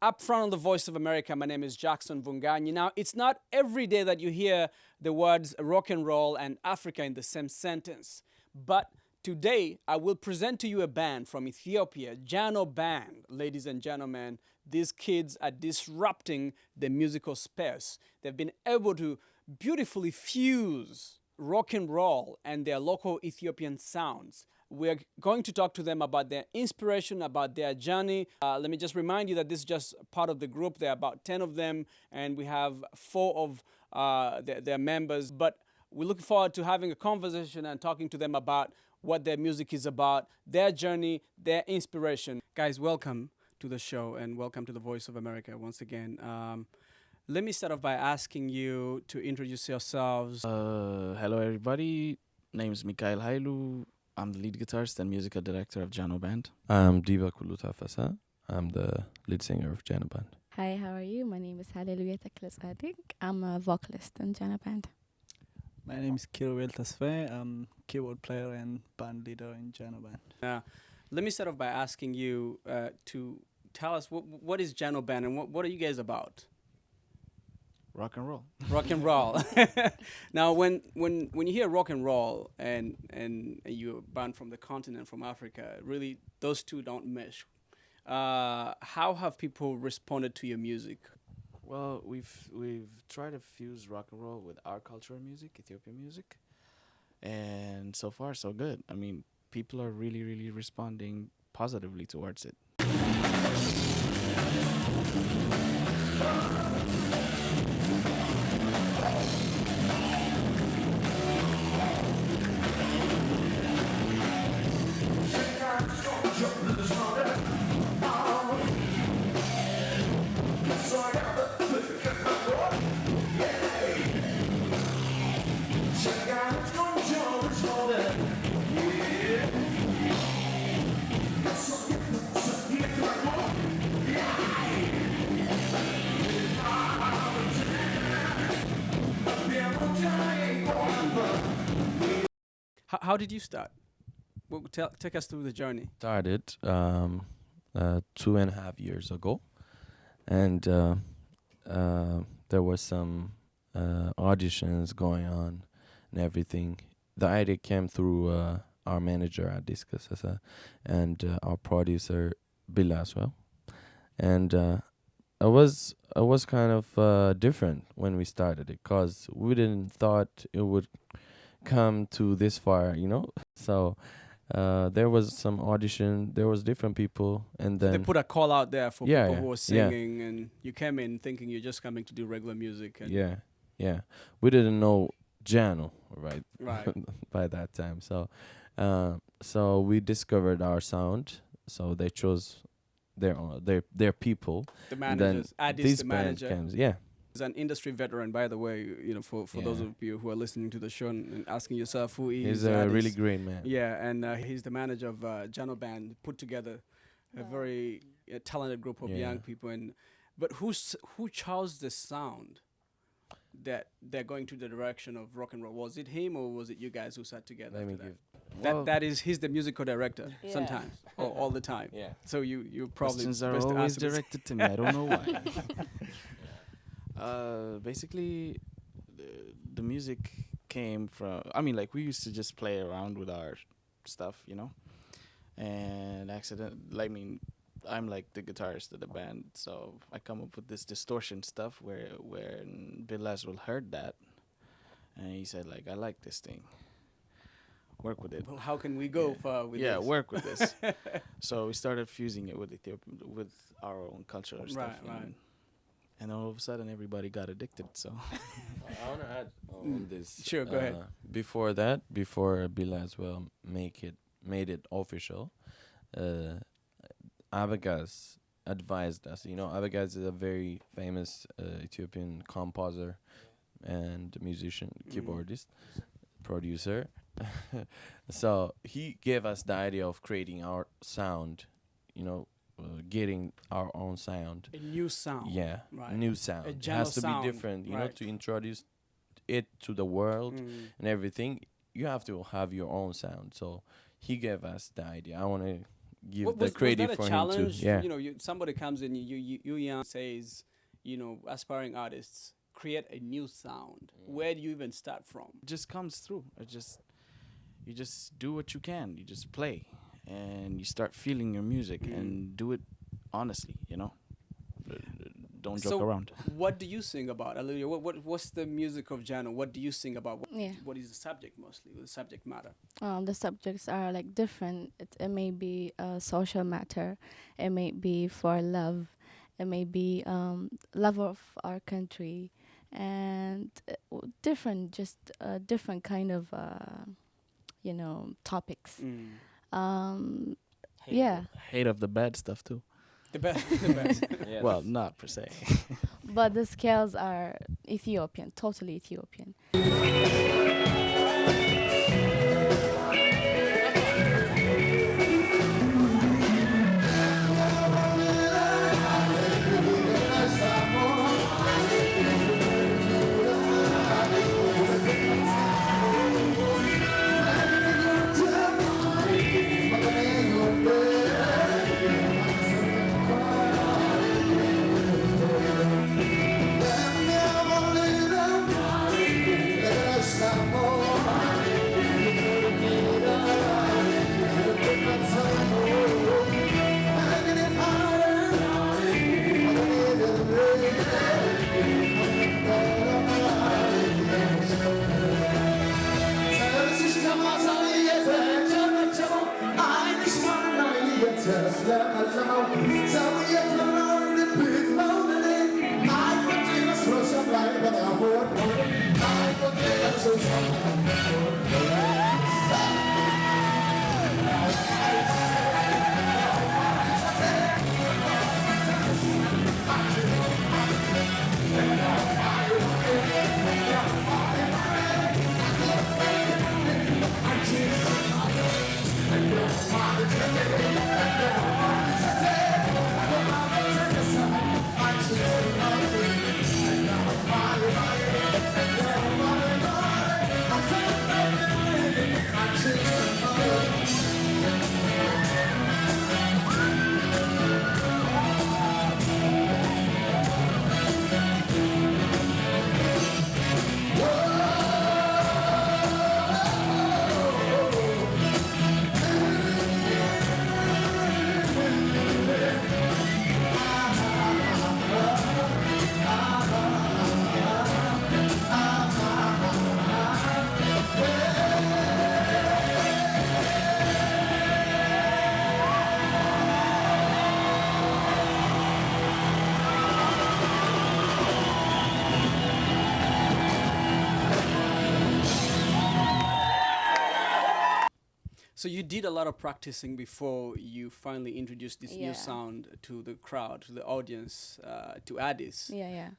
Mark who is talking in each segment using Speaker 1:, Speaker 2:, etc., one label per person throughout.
Speaker 1: Up front on the Voice of America, my name is Jackson Vunganyi. Now, it's not every day that you hear the words rock and roll and Africa in the same sentence. But today, I will present to you a band from Ethiopia, Jano Band. Ladies and gentlemen, these kids are disrupting the musical space. They've been able to beautifully fuse rock and roll and their local Ethiopian sounds. We're going to talk to them about their inspiration, about their journey. Let me just remind you that this is just part of the group. There are about 10 of them, and we have four of their members. But we're looking forward to having a conversation and talking to them about what their music is about, their journey, their inspiration. Guys, welcome to the show and welcome to the Voice of America once again. Let me start off by asking you to introduce yourselves.
Speaker 2: Hello, everybody. Name's Mikhail Hailu. I'm the lead guitarist and musical director of Jano Band.
Speaker 3: I'm Diva Kulutafasa. I'm the lead singer of Jana Band.
Speaker 4: Hi, how are you? My name is Hallelujah Teklesadik. I'm a vocalist in Jana Band.
Speaker 5: My name is Kiruel Tasfe. I'm keyboard player and band leader in Jano Band.
Speaker 1: Let me start off by asking you to tell us what is Jano Band and what are you guys about?
Speaker 2: Rock and roll.
Speaker 1: Rock and roll. Now, when you hear rock and roll and you're a band from the continent, from Africa, really those two don't mesh. How have people responded to your music?
Speaker 2: Well, we've tried to fuse rock and roll with our cultural music, Ethiopian music, and so far so good. I mean, people are really, really responding positively towards it.
Speaker 1: How did you start? Take us through the journey.
Speaker 3: Started 2.5 years ago, and there was some auditions going on and everything. The idea came through our manager at Discus and our producer Bill as well, and it was kind of different when we started it, cause we didn't thought it would come to this far, So there was some audition. There was different people, and then
Speaker 1: They put a call out there for
Speaker 3: Yeah,
Speaker 1: people
Speaker 3: yeah,
Speaker 1: who were singing, and you came in thinking you're just coming to do regular music. And
Speaker 3: yeah, we didn't know Jano right
Speaker 1: Right.
Speaker 3: by that time. So we discovered our sound. So they chose their people.
Speaker 1: The
Speaker 3: And then
Speaker 1: managers. Addis,
Speaker 3: this
Speaker 1: the
Speaker 3: band
Speaker 1: manager.
Speaker 3: comes. Yeah,
Speaker 1: Is an industry veteran, by the way. For those
Speaker 3: Yeah.
Speaker 1: of you who are listening to the show and asking yourself who he
Speaker 3: he's
Speaker 1: is.
Speaker 3: a
Speaker 1: Addis.
Speaker 3: really great man.
Speaker 1: Yeah, and he's the manager of Jano Band, put together a very talented group of
Speaker 3: Yeah.
Speaker 1: young people. But who chose the sound that they're going to the direction of rock and roll? Was it him or was it you guys who sat together?
Speaker 3: Let me
Speaker 1: after
Speaker 3: give.
Speaker 1: that? That is he's the musical director
Speaker 4: Yeah.
Speaker 1: sometimes or all the time.
Speaker 3: Yeah.
Speaker 1: So you probably
Speaker 2: Questions are
Speaker 1: best to
Speaker 2: always
Speaker 1: answer this.
Speaker 2: directed to me. I don't know why. Basically, the music came from. I mean, like we used to just play around with our stuff, and I'm like the guitarist of the band, so I come up with this distortion stuff where Bill Laswell heard that, and he said like, I like this thing. Work with it.
Speaker 1: Well, how can we go
Speaker 2: Yeah.
Speaker 1: far with
Speaker 2: Yeah,
Speaker 1: this?
Speaker 2: work with this. So we started fusing it with with our own cultural stuff.
Speaker 1: Right.
Speaker 2: And all of a sudden, everybody got addicted. So
Speaker 3: I want to add on this.
Speaker 1: Sure, go ahead.
Speaker 3: Before Bill as well made it official, Abagaz advised us. Abagaz is a very famous Ethiopian composer and musician, keyboardist, producer. So he gave us the idea of creating our sound, getting our own sound.
Speaker 1: A new sound.
Speaker 3: Yeah,
Speaker 1: Right.
Speaker 3: new sound.
Speaker 1: A
Speaker 3: It
Speaker 1: general
Speaker 3: has to
Speaker 1: sound,
Speaker 3: be different,
Speaker 1: right.
Speaker 3: to introduce it to the world
Speaker 1: Mm.
Speaker 3: and everything. You have to have your own sound. So he gave us the idea. I want to give
Speaker 1: What
Speaker 3: the
Speaker 1: was
Speaker 3: credit
Speaker 1: that a
Speaker 3: for him
Speaker 1: challenge?
Speaker 3: to. Yeah.
Speaker 1: You know, somebody comes in, you young says, you know, aspiring artists create a new sound. Where do you even start from?
Speaker 2: It just comes through. You just do what you can. You just play, and you start feeling your music and do it honestly. You know, don't joke
Speaker 1: So,
Speaker 2: around.
Speaker 1: what do you sing about, Hallelujah? What's the music of Jano? What do you sing about?
Speaker 4: Yeah.
Speaker 1: What is the subject mostly? The subject matter.
Speaker 4: The subjects are like different. It may be social matter. It may be for love. It may be love of our country, and different, just different kind of topics. Um, yeah,
Speaker 2: Hate of the bad stuff too.
Speaker 1: The best. The best.
Speaker 3: Yeah,
Speaker 2: Well, not per se.
Speaker 4: but the scales are Ethiopian, totally Ethiopian.
Speaker 1: So you did a lot of practicing before you finally introduced this new
Speaker 4: Yeah.
Speaker 1: sound to the crowd, to the audience, to Addis.
Speaker 4: Yeah.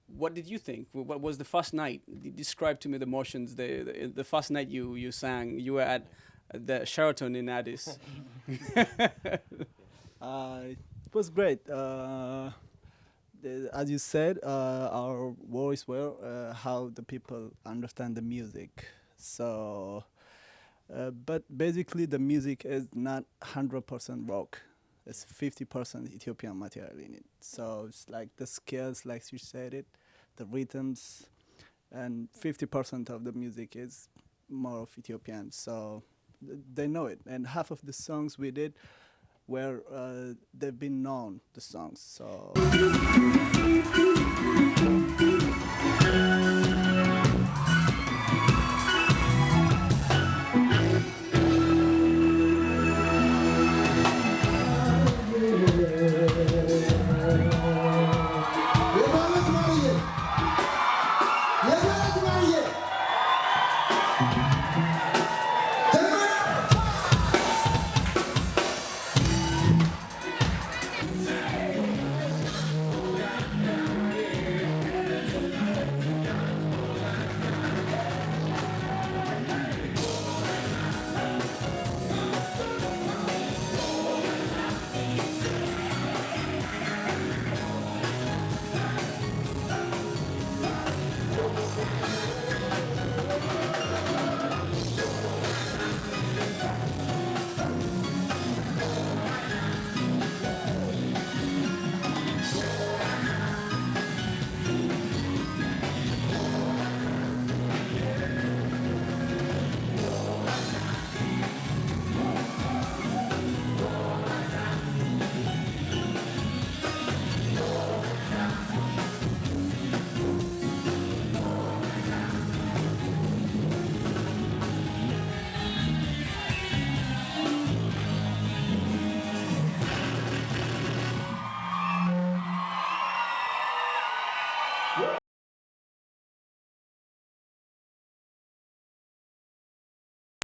Speaker 1: What did you think? What was the first night? Describe to me the emotions. The first night you sang. You were at the Sheraton in Addis.
Speaker 5: It was great. As you said, our worries were how the people understand the music. So, but basically, the music is not 100% rock. It's 50% Ethiopian material in it. So it's like the scales, like you said it, the rhythms, and 50% of the music is more of Ethiopian. So they know it. And half of the songs we did were they've been known, the songs. So